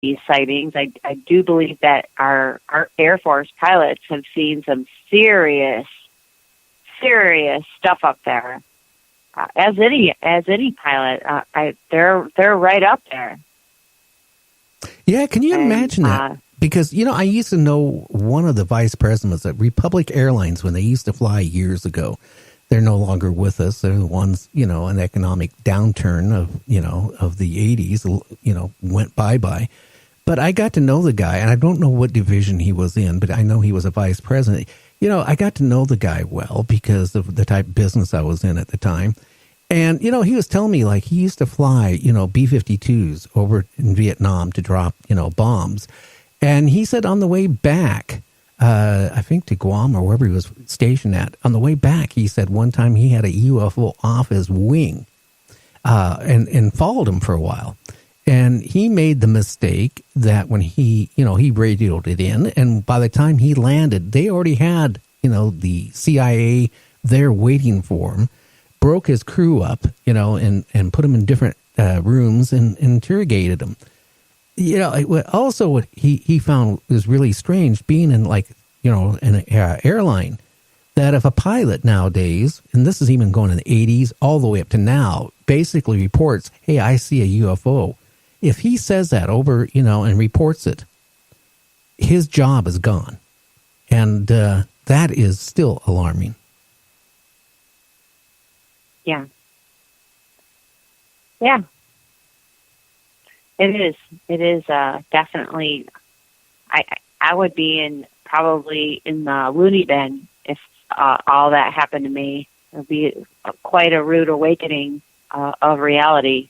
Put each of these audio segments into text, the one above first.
these sightings. I do believe that our Air Force pilots have seen some serious stuff up there. As any pilot, they're right up there. Yeah, can you imagine that? Because, I used to know one of the vice presidents at Republic Airlines when they used to fly years ago. They're no longer with us. They're the ones, an economic downturn of the 80s, went bye-bye. But I got to know the guy, and I don't know what division he was in, but I know he was a vice president. I got to know the guy well because of the type of business I was in at the time. And, he was telling me, like, he used to fly, B-52s over in Vietnam to drop, bombs. And he said on the way back, I think to Guam or wherever he was stationed at, on the way back, he said one time he had a UFO off his wing and followed him for a while. And he made the mistake that when he radioed it in, and by the time he landed, they already had, the CIA there waiting for him, broke his crew up, and put him in different rooms and interrogated him. Also what he found was really strange, being in an airline, that if a pilot nowadays, and this is even going in the 80s all the way up to now, basically reports, hey, I see a UFO. If he says that over, and reports it, his job is gone. And that is still alarming. Yeah. Yeah. It is definitely, I would be probably in the loony bin if all that happened to me. It would be quite a rude awakening of reality.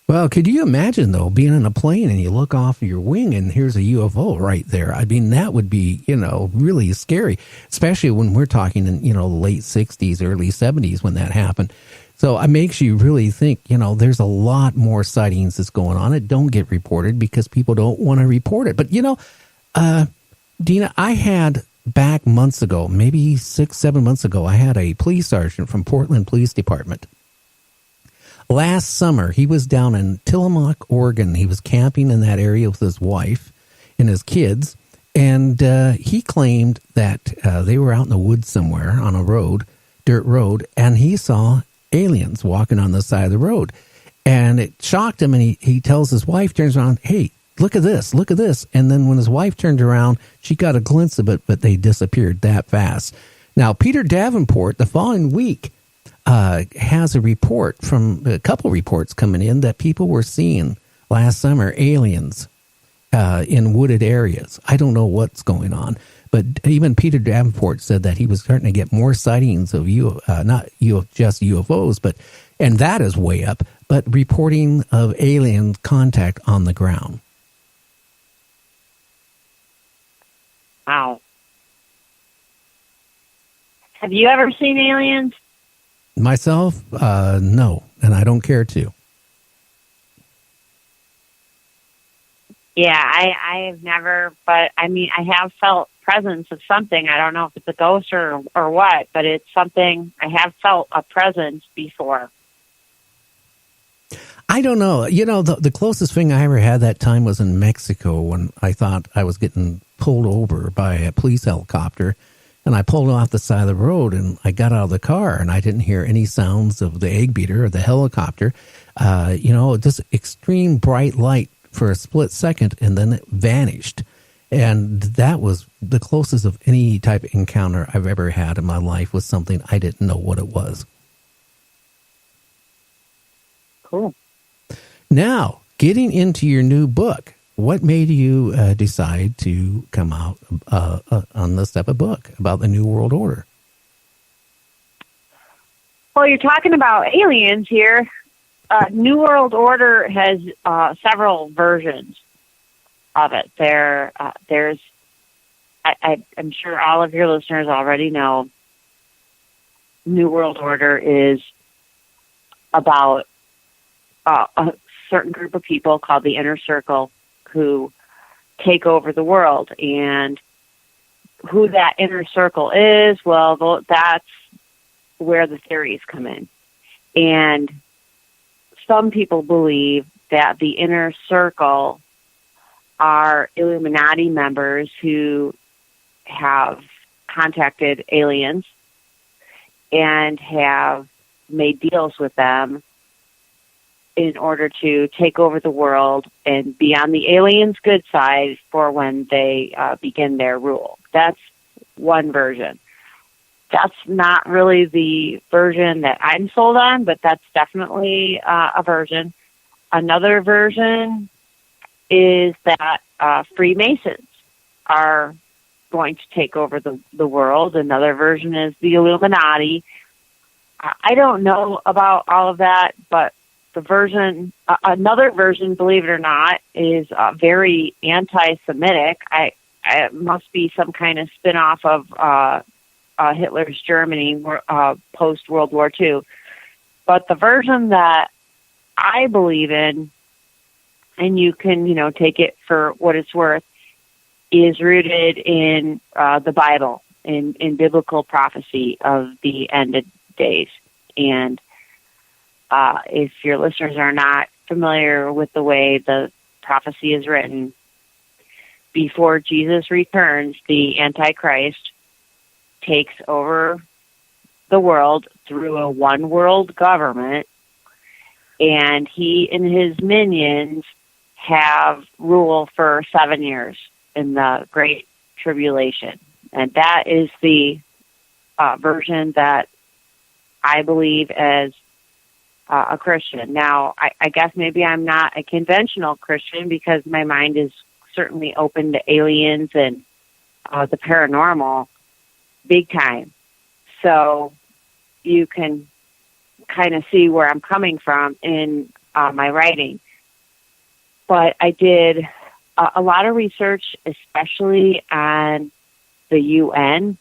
Well, could you imagine, though, being in a plane and you look off your wing and here's a UFO right there? I mean, that would be, really scary, especially when we're talking in, the late 60s, early 70s when that happened. So it makes you really think, there's a lot more sightings that's going on. It don't get reported because people don't want to report it. But, Dina, I had back months ago, maybe 6-7 months ago, I had a police sergeant from Portland Police Department. Last summer, he was down in Tillamook, Oregon. He was camping in that area with his wife and his kids. And he claimed that they were out in the woods somewhere on a road, dirt road, and he saw aliens walking on the side of the road. And it shocked him, and he tells his wife, turns around, hey, look at this. And then when his wife turned around, she got a glimpse of it, but they disappeared that fast. Now, Peter Davenport, the following week, has a couple reports coming in that people were seeing last summer aliens in wooded areas. I don't know what's going on, but even Peter Davenport said that he was starting to get more sightings of not just UFOs, and that is way up, but reporting of alien contact on the ground. Wow. Have you ever seen aliens? Myself, no, and I don't care to. Yeah, I have never, but I mean, I have felt presence of something. I don't know if it's a ghost or what, but it's something. I have felt a presence before. I don't know. The closest thing I ever had that time was in Mexico when I thought I was getting pulled over by a police helicopter. And I pulled off the side of the road and I got out of the car and I didn't hear any sounds of the egg beater or the helicopter. Just extreme bright light for a split second and then it vanished. And that was the closest of any type of encounter I've ever had in my life with something I didn't know what it was. Cool. Now, getting into your new book. What made you decide to come out on this type of book about the New World Order? Well, you're talking about aliens here. New World Order has several versions of it. I'm sure all of your listeners already know, New World Order is about a certain group of people called the Inner Circle, who take over the world. And who that inner circle is, well, that's where the theories come in. And some people believe that the inner circle are Illuminati members who have contacted aliens and have made deals with them in order to take over the world and be on the aliens' good side for when they begin their rule. That's one version. That's not really the version that I'm sold on, but that's definitely a version. Another version is that Freemasons are going to take over the world. Another version is the Illuminati. I don't know about all of that, but another version, believe it or not, is very anti-Semitic. It must be some kind of spin-off of Hitler's Germany post-World War II. But the version that I believe in, and you can, take it for what it's worth, is rooted in the Bible, in biblical prophecy of the end of days. And if your listeners are not familiar with the way the prophecy is written, before Jesus returns, the Antichrist takes over the world through a one-world government, and he and his minions have rule for 7 years in the Great Tribulation. And that is the version that I believe as a Christian. Now, I guess maybe I'm not a conventional Christian because my mind is certainly open to aliens and the paranormal big time. So you can kind of see where I'm coming from in my writing. But I did a lot of research, especially on the UN,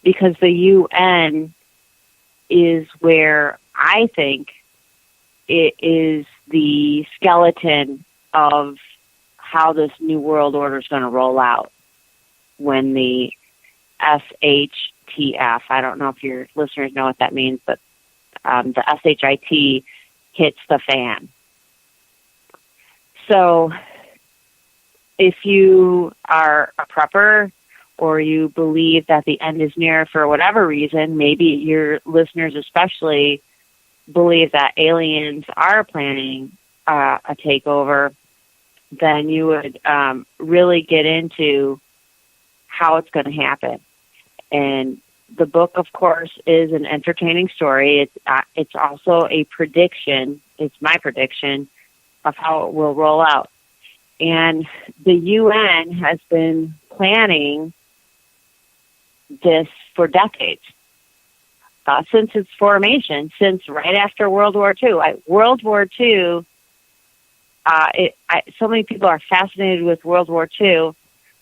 because the UN is where I think it is the skeleton of how this new world order is going to roll out when the SHTF, I don't know if your listeners know what that means, but the SHIT hits the fan. So if you are a prepper or you believe that the end is near for whatever reason, maybe your listeners especially believe that aliens are planning a takeover, then you would really get into how it's going to happen. And the book, of course, is an entertaining story. It's also a prediction. It's my prediction of how it will roll out. And the UN has been planning this for decades, since its formation, since right after World War II. World War II, so many people are fascinated with World War II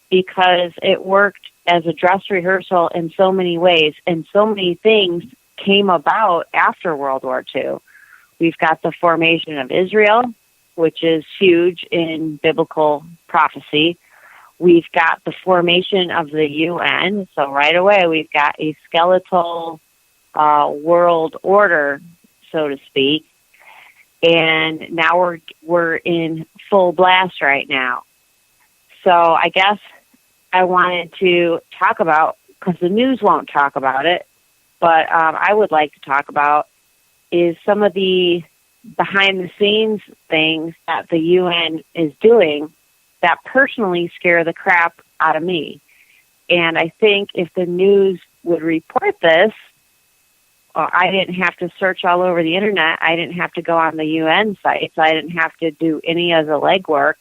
because it worked as a dress rehearsal in so many ways, and so many things came about after World War II. We've got the formation of Israel, which is huge in biblical prophecy. We've got the formation of the UN, so right away we've got a skeletal world order, so to speak, and now we're in full blast right now. So I guess I wanted to talk about, because the news won't talk about it, but I would like to talk about is some of the behind-the-scenes things that the UN is doing that personally scare the crap out of me. And I think if the news would report this, I didn't have to search all over the internet. I didn't have to go on the UN sites. I didn't have to do any of the legwork.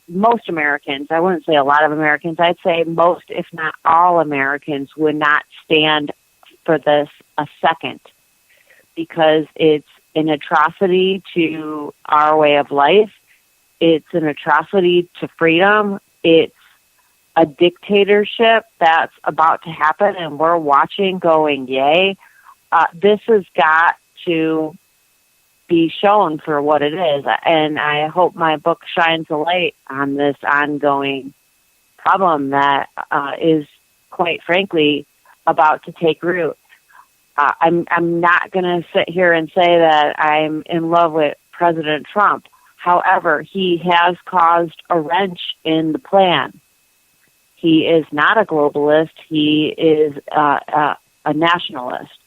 Most Americans, I wouldn't say a lot of Americans, I'd say most, if not all Americans, would not stand for this a second, because it's an atrocity to our way of life. It's an atrocity to freedom. It's a dictatorship that's about to happen, and we're watching going, yay. This has got to be shown for what it is, and I hope my book shines a light on this ongoing problem that is, quite frankly, about to take root. I'm not going to sit here and say that I'm in love with President Trump. However, he has caused a wrench in the plan. He is not a globalist. He is a nationalist.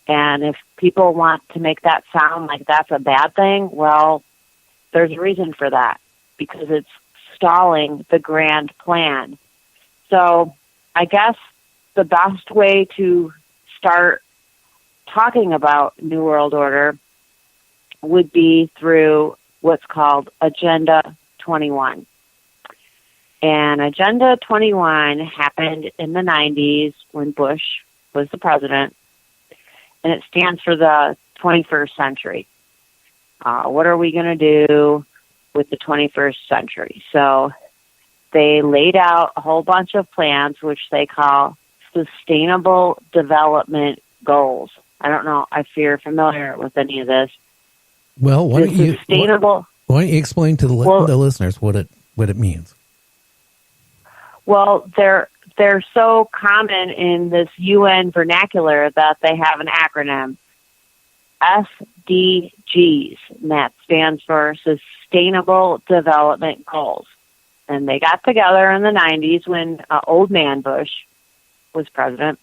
And if people want to make that sound like that's a bad thing, well, there's a reason for that, because it's stalling the grand plan. So I guess the best way to start talking about New World Order would be through what's called Agenda 21. And Agenda 21 happened in the 90s when Bush was the president, and it stands for the 21st century. What are we going to do with the 21st century? So they laid out a whole bunch of plans, which they call Sustainable Development Goals. I don't know if you're familiar with any of this. Well, why don't you explain to the listeners what it means? Well, they're so common in this UN vernacular that they have an acronym, SDGs, and that stands for Sustainable Development Goals. And they got together in the 90s when old man Bush was president,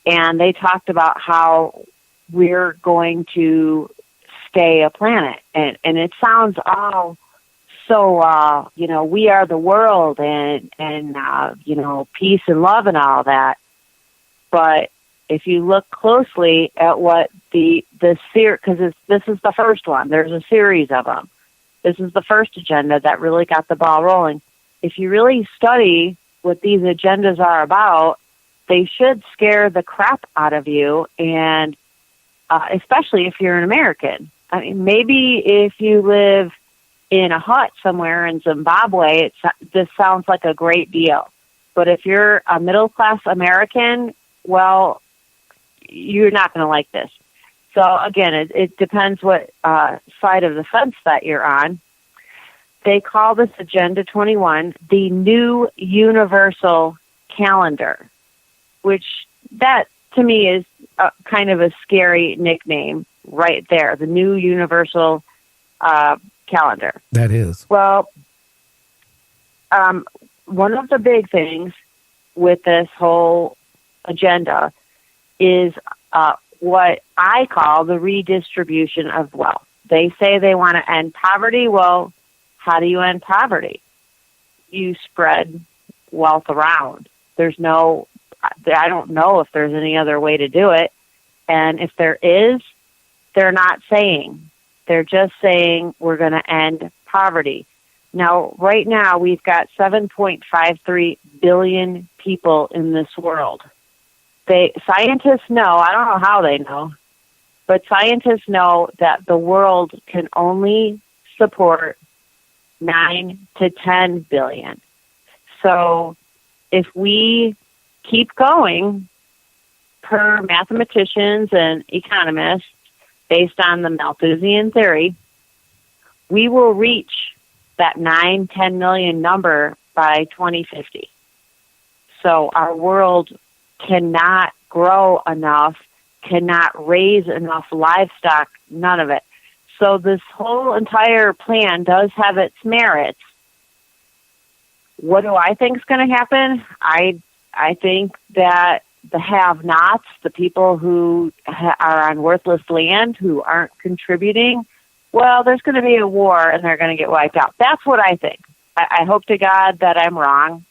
and they talked about how we're going to stay a planet. And it sounds all so, we are the world and peace and love and all that. But if you look closely at what the series, because this is the first one, there's a series of them. This is the first agenda that really got the ball rolling. If you really study what these agendas are about, they should scare the crap out of you, and especially if you're an American. I mean, maybe if you live in a hut somewhere in Zimbabwe, this sounds like a great deal. But if you're a middle-class American, well, you're not going to like this. So, again, it depends what side of the fence that you're on. They call this Agenda 21 the New Universal Calendar, which that, to me, is kind of a scary nickname right there, the New Universal Calendar. That is. Well, one of the big things with this whole agenda is what I call the redistribution of wealth. They say they want to end poverty. Well, how do you end poverty? You spread wealth around. I don't know if there's any other way to do it. And if there is, they're not saying. They're just saying we're going to end poverty. Now, right now, we've got 7.53 billion people in this world. Scientists know, I don't know how they know, but scientists know that the world can only support 9 to 10 billion. So if we keep going, per mathematicians and economists, based on the Malthusian theory, we will reach that 9-10 million number by 2050. So our world cannot grow enough, cannot raise enough livestock, none of it. So this whole entire plan does have its merits. What do I think is going to happen? I think that the have-nots, the people who are on worthless land, who aren't contributing, well, there's going to be a war and they're going to get wiped out. That's what I think. I hope to God that I'm wrong,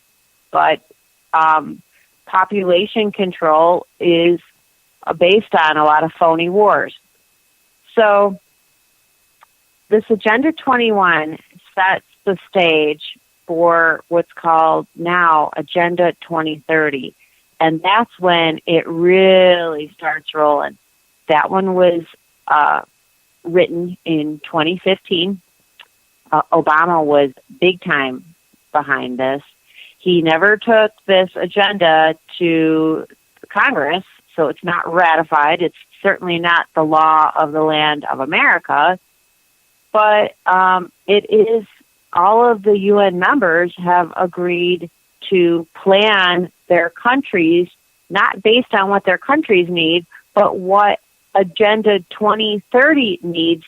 but population control is based on a lot of phony wars. So this Agenda 21 sets the stage for what's called now Agenda 2030. And that's when it really starts rolling. That one was written in 2015. Obama was big time behind this. He never took this agenda to Congress, so it's not ratified. It's certainly not the law of the land of America. But it is, all of the UN members have agreed to plan their countries not based on what their countries need, but what Agenda 2030 needs